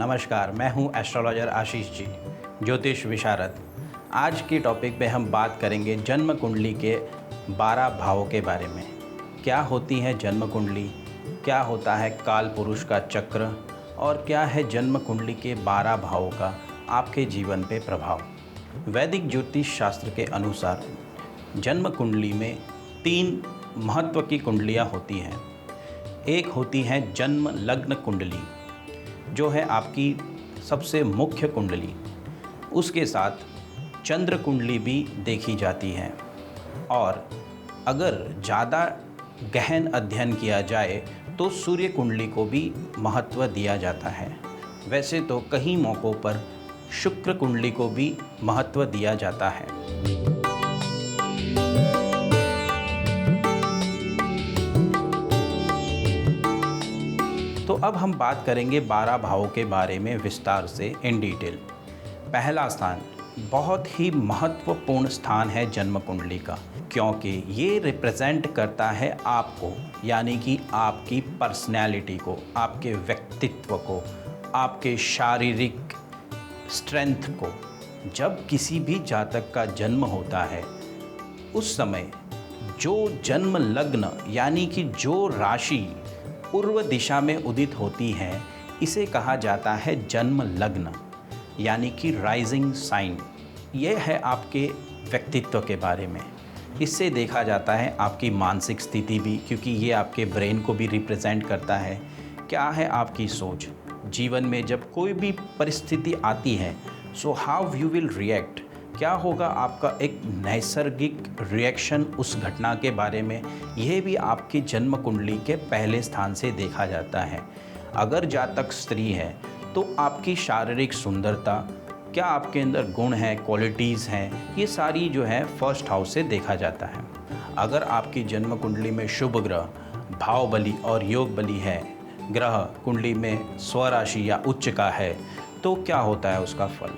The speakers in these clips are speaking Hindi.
नमस्कार, मैं हूं एस्ट्रोलॉजर आशीष जी, ज्योतिष विशारद। आज की टॉपिक पे हम बात करेंगे जन्म कुंडली के 12 भावों के बारे में। क्या होती है जन्म कुंडली, क्या होता है काल पुरुष का चक्र और क्या है जन्म कुंडली के 12 भावों का आपके जीवन पे प्रभाव। वैदिक ज्योतिष शास्त्र के अनुसार जन्म कुंडली में 3 महत्व की कुंडलियाँ होती हैं। एक होती है जन्म लग्न कुंडली, जो है आपकी सबसे मुख्य कुंडली। उसके साथ चंद्र कुंडली भी देखी जाती है और अगर ज़्यादा गहन अध्ययन किया जाए तो सूर्य कुंडली को भी महत्व दिया जाता है। वैसे तो कई मौक़ों पर शुक्र कुंडली को भी महत्व दिया जाता है। तो अब हम बात करेंगे 12 भावों के बारे में विस्तार से इन डिटेल। पहला स्थान बहुत ही महत्वपूर्ण स्थान है जन्म कुंडली का, क्योंकि ये रिप्रेजेंट करता है आपको, यानी कि आपकी पर्सनैलिटी को, आपके व्यक्तित्व को, आपके शारीरिक स्ट्रेंथ को। जब किसी भी जातक का जन्म होता है उस समय जो जन्म लग्न यानी कि जो राशि पूर्व दिशा में उदित होती है, इसे कहा जाता है जन्म लग्न यानी कि राइजिंग साइन। यह है आपके व्यक्तित्व के बारे में। इससे देखा जाता है आपकी मानसिक स्थिति भी, क्योंकि ये आपके ब्रेन को भी रिप्रेजेंट करता है। क्या है आपकी सोच जीवन में, जब कोई भी परिस्थिति आती है, so how you will react, क्या होगा आपका एक नैसर्गिक रिएक्शन उस घटना के बारे में। यह भी आपकी जन्म कुंडली के पहले स्थान से देखा जाता है। अगर जातक स्त्री है तो आपकी शारीरिक सुंदरता, क्या आपके अंदर गुण हैं, क्वालिटीज़ हैं, ये सारी जो है फर्स्ट हाउस से देखा जाता है। अगर आपकी जन्म कुंडली में शुभ ग्रह, भाव बली और योग बली है, ग्रह कुंडली में स्वराशि या उच्च का है, तो क्या होता है उसका फल।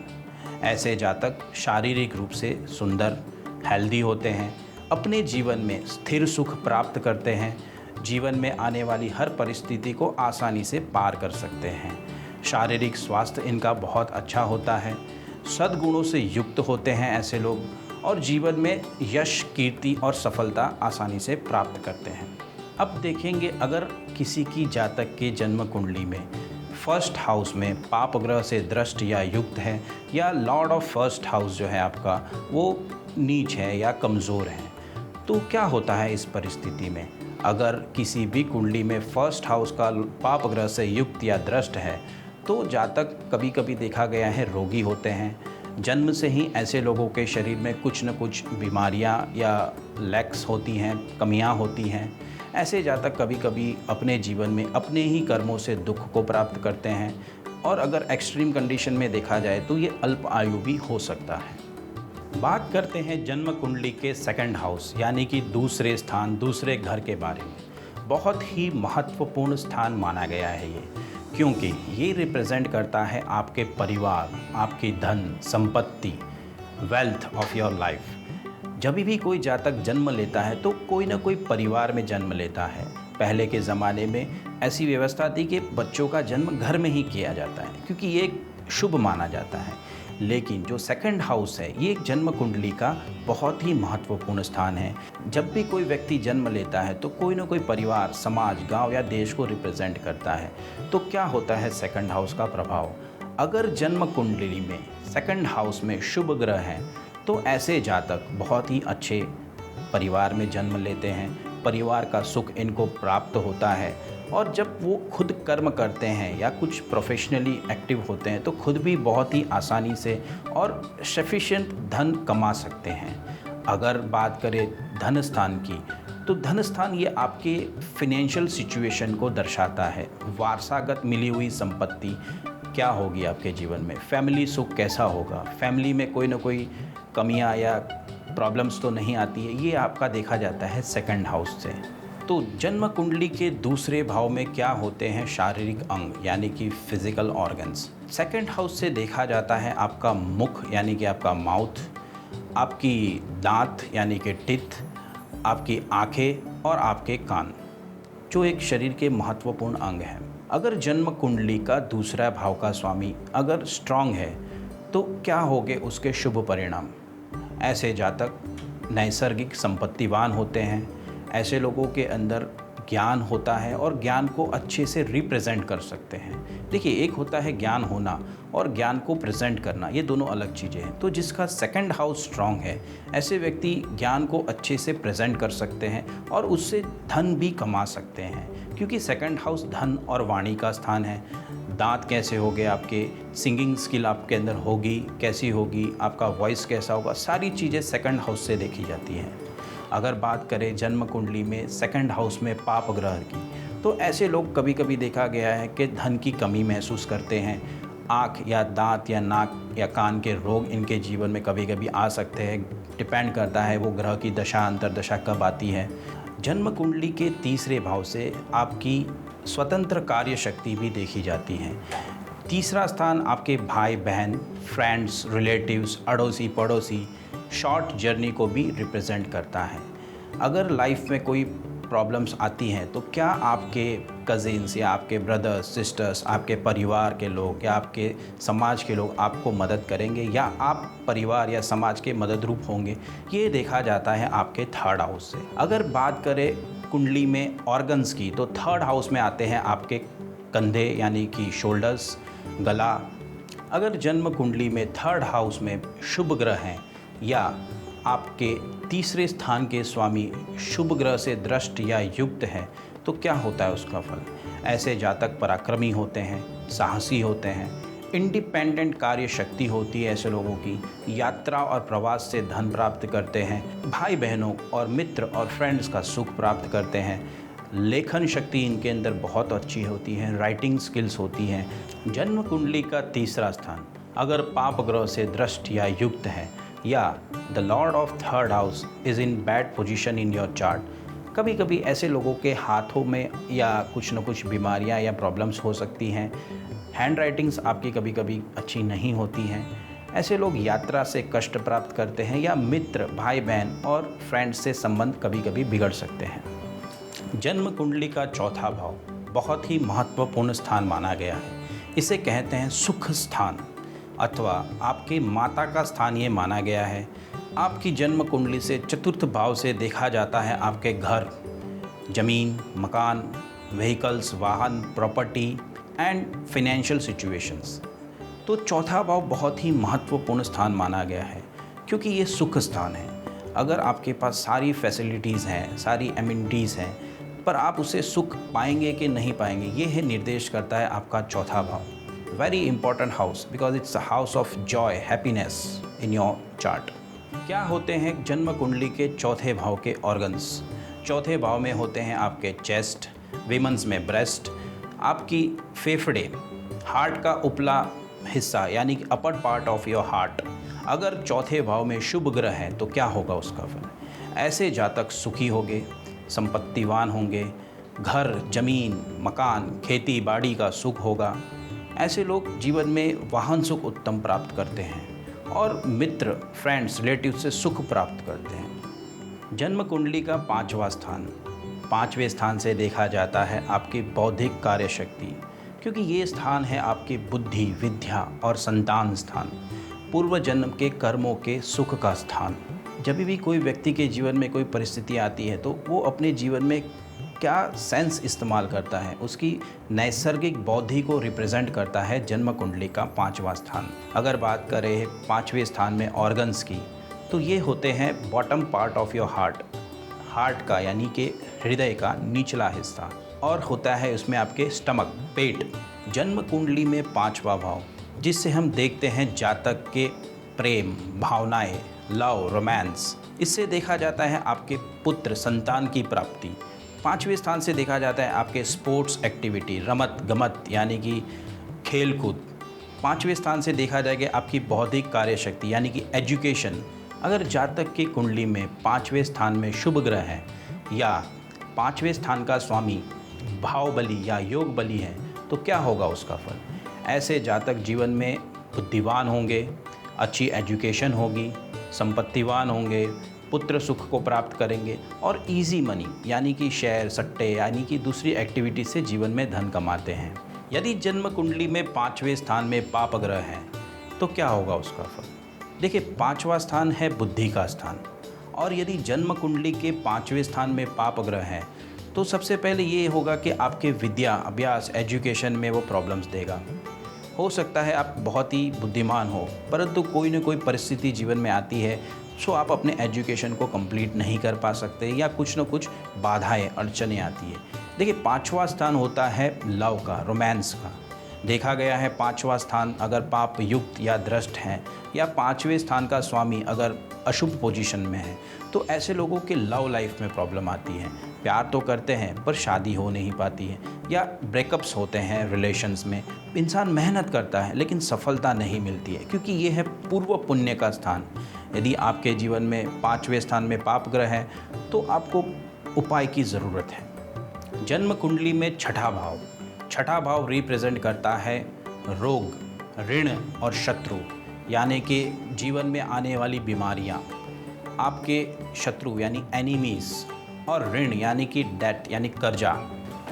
ऐसे जातक शारीरिक रूप से सुंदर, हेल्दी होते हैं, अपने जीवन में स्थिर सुख प्राप्त करते हैं, जीवन में आने वाली हर परिस्थिति को आसानी से पार कर सकते हैं। शारीरिक स्वास्थ्य इनका बहुत अच्छा होता है, सद्गुणों से युक्त होते हैं ऐसे लोग, और जीवन में यश, कीर्ति और सफलता आसानी से प्राप्त करते हैं। अब देखेंगे, अगर किसी की जातक के जन्म कुंडली में फर्स्ट हाउस में पाप ग्रह से दृष्ट या युक्त है, या लॉर्ड ऑफ फर्स्ट हाउस जो है आपका वो नीच है या कमज़ोर है, तो क्या होता है इस परिस्थिति में। अगर किसी भी कुंडली में फर्स्ट हाउस का पाप ग्रह से युक्त या दृष्ट है तो जातक कभी कभी देखा गया है रोगी होते हैं। जन्म से ही ऐसे लोगों के शरीर में कुछ न कुछ बीमारियां या लैक्स होती हैं, कमियां होती हैं। ऐसे जातक कभी कभी अपने जीवन में अपने ही कर्मों से दुख को प्राप्त करते हैं, और अगर एक्सट्रीम कंडीशन में देखा जाए तो ये अल्प आयु भी हो सकता है। बात करते हैं जन्म कुंडली के सेकंड हाउस यानी कि दूसरे स्थान, दूसरे घर के बारे में। बहुत ही महत्वपूर्ण स्थान माना गया है ये, क्योंकि ये रिप्रेजेंट करता है आपके परिवार, आपकी धन संपत्ति, वेल्थ ऑफ योर लाइफ। जब भी कोई जातक जन्म लेता है तो कोई ना कोई परिवार में जन्म लेता है। पहले के ज़माने में ऐसी व्यवस्था थी कि बच्चों का जन्म घर में ही किया जाता है, क्योंकि ये एक शुभ माना जाता है। लेकिन जो सेकंड हाउस है, ये एक जन्म कुंडली का बहुत ही महत्वपूर्ण स्थान है। जब भी कोई व्यक्ति जन्म लेता है तो कोई ना कोई परिवार, समाज, गांव या देश को रिप्रेजेंट करता है। तो क्या होता है सेकंड हाउस का प्रभाव। अगर जन्म कुंडली में सेकंड हाउस में शुभ ग्रह हैं तो ऐसे जातक बहुत ही अच्छे परिवार में जन्म लेते हैं, परिवार का सुख इनको प्राप्त होता है, और जब वो खुद कर्म करते हैं या कुछ प्रोफेशनली एक्टिव होते हैं तो खुद भी बहुत ही आसानी से और सफिशिएंट धन कमा सकते हैं। अगर बात करें धन स्थान की, तो धन स्थान ये आपके फिनेंशियल सिचुएशन को दर्शाता है। वारसागत मिली हुई संपत्ति क्या होगी आपके जीवन में, फैमिली सुख कैसा होगा, फैमिली में कोई ना कोई कमियां या प्रॉब्लम्स तो नहीं आती है, ये आपका देखा जाता है सेकंड हाउस से। तो जन्म कुंडली के दूसरे भाव में क्या होते हैं शारीरिक अंग यानी कि फिजिकल ऑर्गन्स। सेकंड हाउस से देखा जाता है आपका मुख यानी कि आपका माउथ, आपकी दांत यानी कि टिथ, आपकी आंखें और आपके कान, जो एक शरीर के महत्वपूर्ण अंग हैं। अगर जन्म कुंडली का दूसरा भाव का स्वामी अगर स्ट्रांग है तो क्या होंगे उसके शुभ परिणाम। ऐसे जातक नैसर्गिक संपत्तिवान होते हैं। ऐसे लोगों के अंदर ज्ञान होता है और ज्ञान को अच्छे से रिप्रेजेंट कर सकते हैं। देखिए, एक होता है ज्ञान होना और ज्ञान को प्रेजेंट करना, ये दोनों अलग चीज़ें हैं। तो जिसका सेकंड हाउस स्ट्रांग है, ऐसे व्यक्ति ज्ञान को अच्छे से प्रेजेंट कर सकते हैं और उससे धन भी कमा सकते हैं, क्योंकि सेकंड हाउस धन और वाणी का स्थान है। दांत कैसे होंगे आपके, सिंगिंग स्किल आपके अंदर होगी कैसी होगी, आपका वॉइस कैसा होगा, सारी चीज़ें सेकंड हाउस से देखी जाती हैं। अगर बात करें जन्म कुंडली में सेकंड हाउस में पाप ग्रह की, तो ऐसे लोग कभी कभी देखा गया है कि धन की कमी महसूस करते हैं। आँख या दांत या नाक या कान के रोग इनके जीवन में कभी कभी आ सकते हैं। डिपेंड करता है वो ग्रह की दशा अंतर्दशा कब आती है। जन्म कुंडली के तीसरे भाव से आपकी स्वतंत्र कार्य शक्ति भी देखी जाती है। तीसरा स्थान आपके भाई बहन, फ्रेंड्स, रिलेटिव्स, अड़ोसी पड़ोसी, शॉर्ट जर्नी को भी रिप्रेजेंट करता है। अगर लाइफ में कोई प्रॉब्लम्स आती हैं तो क्या आपके कज़िन्स या आपके ब्रदर्स सिस्टर्स, आपके परिवार के लोग या आपके समाज के लोग आपको मदद करेंगे या आप परिवार या समाज के मदद रूप होंगे, ये देखा जाता है आपके थर्ड हाउस से। अगर बात करें कुंडली में ऑर्गन्स की, तो थर्ड हाउस में आते हैं आपके कंधे यानी कि शोल्डर्स, गला। अगर जन्म कुंडली में थर्ड हाउस में शुभ ग्रह हैं या आपके तीसरे स्थान के स्वामी शुभ ग्रह से दृष्ट या युक्त है, तो क्या होता है उसका फल। ऐसे जातक पराक्रमी होते हैं, साहसी होते हैं, इंडिपेंडेंट कार्य शक्ति होती है ऐसे लोगों की, यात्रा और प्रवास से धन प्राप्त करते हैं, भाई बहनों और मित्र और फ्रेंड्स का सुख प्राप्त करते हैं, लेखन शक्ति इनके अंदर बहुत अच्छी होती है, राइटिंग स्किल्स होती हैं। जन्म कुंडली का तीसरा स्थान अगर पाप ग्रह से दृष्ट या युक्त है या the Lord of third house is in bad position in your chart, कभी कभी ऐसे लोगों के हाथों में या कुछ न कुछ बीमारियां या प्रॉब्लम्स हो सकती हैं। हैंड राइटिंग्स आपकी कभी कभी अच्छी नहीं होती हैं। ऐसे लोग यात्रा से कष्ट प्राप्त करते हैं या मित्र, भाई बहन और फ्रेंड्स से संबंध कभी कभी बिगड़ सकते हैं। जन्म कुंडली का चौथा भाव बहुत ही महत्वपूर्ण स्थान माना गया है। इसे कहते हैं सुख स्थान अथवा आपकी माता का स्थान ये माना गया है। आपकी जन्म कुंडली से चतुर्थ भाव से देखा जाता है आपके घर, जमीन, मकान, व्हीकल्स, वाहन, प्रॉपर्टी एंड फाइनेंशियल सिचुएशंस। तो चौथा भाव बहुत ही महत्वपूर्ण स्थान माना गया है क्योंकि ये सुख स्थान है। अगर आपके पास सारी फैसिलिटीज़ हैं, सारी एमिनिटीज़ हैं, पर आप उसे सुख पाएंगे कि नहीं पाएंगे, ये है निर्देश करता है आपका चौथा भाव। Very important house because it's a house of Joy, happiness in your chart. क्या होते हैं जन्म कुंडली के चौथे भाव के ऑर्गन्स। चौथे भाव में होते हैं आपके चेस्ट, विमेंस में ब्रेस्ट, आपकी फेफड़े, हार्ट का उपला हिस्सा यानी कि upper part of your heart. अगर चौथे भाव में शुभ ग्रह है तो क्या होगा उसका फल। ऐसे जातक सुखी होंगे, संपत्तिवान होंगे, घर, जमीन, मकान, खेती बाड़ी का सुख होगा। ऐसे लोग जीवन में वाहन सुख उत्तम प्राप्त करते हैं और मित्र, फ्रेंड्स, रिलेटिव से सुख प्राप्त करते हैं। जन्म कुंडली का पांचवें स्थान से देखा जाता है आपकी बौद्धिक कार्य शक्ति, क्योंकि ये स्थान है आपकी बुद्धि, विद्या और संतान स्थान, पूर्व जन्म के कर्मों के सुख का स्थान। जब भी कोई व्यक्ति के जीवन में कोई परिस्थिति आती है तो वो अपने जीवन में क्या सेंस इस्तेमाल करता है, उसकी नैसर्गिक बौद्धि को रिप्रेजेंट करता है जन्म कुंडली का पांचवा स्थान। अगर बात करें पांचवें स्थान में ऑर्गन्स की, तो ये होते हैं bottom part of your heart का यानी कि हृदय का निचला हिस्सा, और होता है उसमें आपके स्टमक, पेट। जन्म कुंडली में पांचवा भाव जिससे हम देखते हैं जातक के प्रेम, भावनाएं, लव, रोमांस, इससे देखा जाता है आपके पुत्र, संतान की प्राप्ति। पांचवें स्थान से देखा जाता है आपके स्पोर्ट्स एक्टिविटी, रमत गमत यानी कि खेल कूद। पांचवें स्थान से देखा जाएगा आपकी बौद्धिक कार्य शक्ति यानी कि एजुकेशन। अगर जातक की कुंडली में पांचवें स्थान में शुभ ग्रह है या पांचवें स्थान का स्वामी भाव बली या योग बली है तो क्या होगा उसका फल। ऐसे जातक जीवन में बुद्धिवान होंगे, अच्छी एजुकेशन होगी, संपत्तिवान होंगे, पुत्र सुख को प्राप्त करेंगे और इजी मनी यानी कि शेयर सट्टे यानी कि दूसरी एक्टिविटी से जीवन में धन कमाते हैं। यदि जन्म कुंडली में 5वें स्थान में पाप ग्रह है तो क्या होगा उसका फल? देखिए, 5वां स्थान है बुद्धि का स्थान, और यदि जन्म कुंडली के 5वें स्थान में पाप ग्रह है तो सबसे पहले ये होगा कि आपके विद्या अभ्यास एजुकेशन में वो प्रॉब्लम्स देगा। हो सकता है आप बहुत ही बुद्धिमान हो, परंतु कोई ना कोई परिस्थिति जीवन में आती है सो आप अपने एजुकेशन को कंप्लीट नहीं कर पा सकते या कुछ ना कुछ बाधाएं अड़चनें आती है। देखिए, 5वां स्थान होता है लव का, रोमांस का। देखा गया है 5वां स्थान अगर पाप युक्त या दृष्ट है या 5वें स्थान का स्वामी अगर अशुभ पोजीशन में है तो ऐसे लोगों के लव लाइफ में प्रॉब्लम आती है। प्यार तो करते हैं पर शादी हो नहीं पाती है या ब्रेकअप्स होते हैं रिलेशंस में। इंसान मेहनत करता है लेकिन सफलता नहीं मिलती है, क्योंकि ये है पूर्व पुण्य का स्थान। यदि आपके जीवन में 5वें स्थान में पाप ग्रह है तो आपको उपाय की ज़रूरत है। जन्म कुंडली में छठा भाव रिप्रेजेंट करता है रोग, ऋण और शत्रु, यानी कि जीवन में आने वाली बीमारियाँ, आपके शत्रु यानी एनिमीज़, और ऋण यानी कि डेट यानी कर्जा।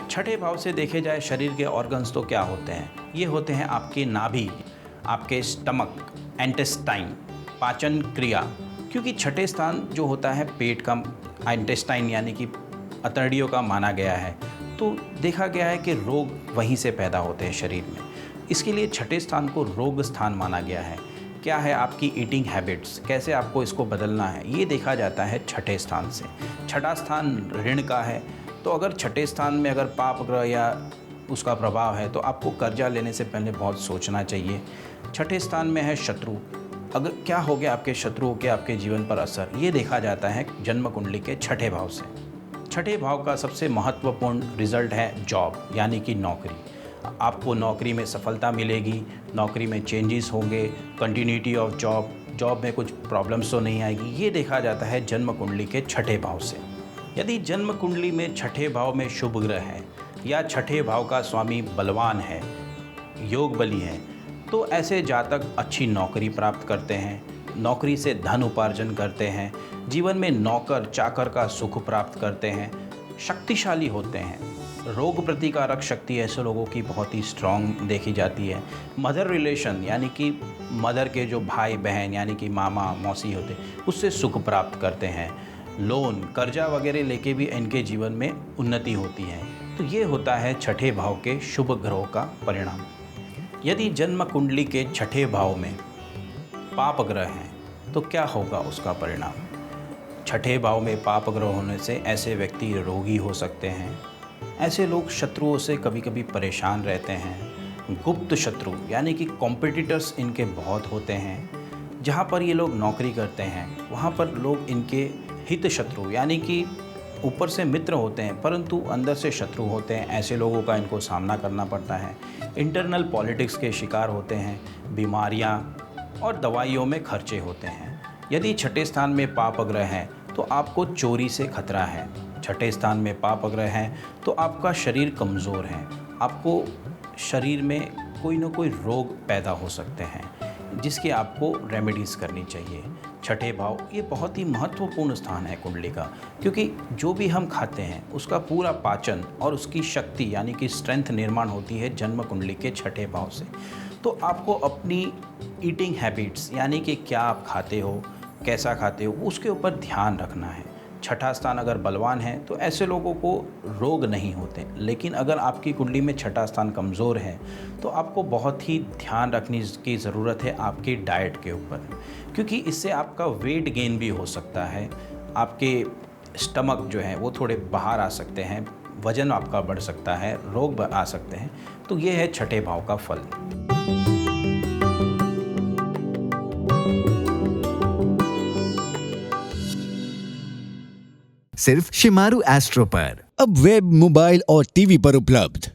छठे भाव से देखे जाए शरीर के ऑर्गन्स तो क्या होते हैं? ये होते हैं आपके नाभि, आपके स्टमक, इंटेस्टाइन, पाचन क्रिया, क्योंकि छठे स्थान जो होता है पेट का, इंटेस्टाइन यानी कि अतड़ियों का माना गया है। तो देखा गया है कि रोग वहीं से पैदा होते हैं शरीर में, इसके लिए छठे स्थान को रोग स्थान माना गया है। क्या है आपकी ईटिंग हैबिट्स, कैसे आपको इसको बदलना है, ये देखा जाता है छठे स्थान से। छठा स्थान ऋण का है, तो अगर छठे स्थान में अगर पाप ग्रह या उसका प्रभाव है तो आपको कर्जा लेने से पहले बहुत सोचना चाहिए। छठे स्थान में है शत्रु, अगर क्या हो गया आपके शत्रुओं के आपके जीवन पर असर, ये देखा जाता है जन्म कुंडली के छठे भाव से। छठे भाव का सबसे महत्वपूर्ण रिजल्ट है जॉब यानी कि नौकरी। आपको नौकरी में सफलता मिलेगी, नौकरी में चेंजेस होंगे, कंटिन्यूटी ऑफ जॉब में कुछ प्रॉब्लम्स तो नहीं आएगी, ये देखा जाता है जन्म कुंडली के छठे भाव से। यदि जन्म कुंडली में छठे भाव में शुभ ग्रह है या छठे भाव का स्वामी बलवान है, योग बली है, तो ऐसे जातक अच्छी नौकरी प्राप्त करते हैं, नौकरी से धन उपार्जन करते हैं, जीवन में नौकर चाकर का सुख प्राप्त करते हैं, शक्तिशाली होते हैं। रोग प्रतिकारक शक्ति ऐसे लोगों की बहुत ही स्ट्रॉन्ग देखी जाती है। मदर रिलेशन यानी कि मदर के जो भाई बहन यानी कि मामा मौसी होते, उससे सुख प्राप्त करते हैं। लोन कर्जा वगैरह लेके भी इनके जीवन में उन्नति होती है। तो ये होता है छठे भाव के शुभ ग्रहों का परिणाम। यदि जन्म कुंडली के छठे भाव में पाप ग्रह हैं तो क्या होगा उसका परिणाम? छठे भाव में पाप ग्रह होने से ऐसे व्यक्ति रोगी हो सकते हैं। ऐसे लोग शत्रुओं से कभी कभी परेशान रहते हैं। गुप्त शत्रु यानी कि कॉम्पिटिटर्स इनके बहुत होते हैं। जहाँ पर ये लोग नौकरी करते हैं वहाँ पर लोग इनके हित शत्रु यानी कि ऊपर से मित्र होते हैं परंतु अंदर से शत्रु होते हैं। ऐसे लोगों का इनको सामना करना पड़ता है। इंटरनल पॉलिटिक्स के शिकार होते हैं, बीमारियां और दवाइयों में खर्चे होते हैं। यदि छठे स्थान में पाप ग्रह हैं तो आपको चोरी से खतरा है। छठे स्थान में पाप ग्रह हैं तो आपका शरीर कमज़ोर है, आपको शरीर में कोई ना कोई रोग पैदा हो सकते हैं जिसकी आपको रेमेडीज़ करनी चाहिए। छठे भाव ये बहुत ही महत्वपूर्ण स्थान है कुंडली का, क्योंकि जो भी हम खाते हैं उसका पूरा पाचन और उसकी शक्ति यानी कि स्ट्रेंथ निर्माण होती है जन्म कुंडली के छठे भाव से। तो आपको अपनी ईटिंग हैबिट्स यानी कि क्या आप खाते हो, कैसा खाते हो, उसके ऊपर ध्यान रखना है। छठा स्थान अगर बलवान है तो ऐसे लोगों को रोग नहीं होते, लेकिन अगर आपकी कुंडली में छठा स्थान कमज़ोर है तो आपको बहुत ही ध्यान रखने की ज़रूरत है आपकी डाइट के ऊपर, क्योंकि इससे आपका वेट गेन भी हो सकता है। आपके स्टमक जो है वो थोड़े बाहर आ सकते हैं, वज़न आपका बढ़ सकता है, रोग आ सकते हैं। तो ये है छठे भाव का फल। सिर्फ शिमारू एस्ट्रो पर अब वेब, मोबाइल और टीवी पर उपलब्ध।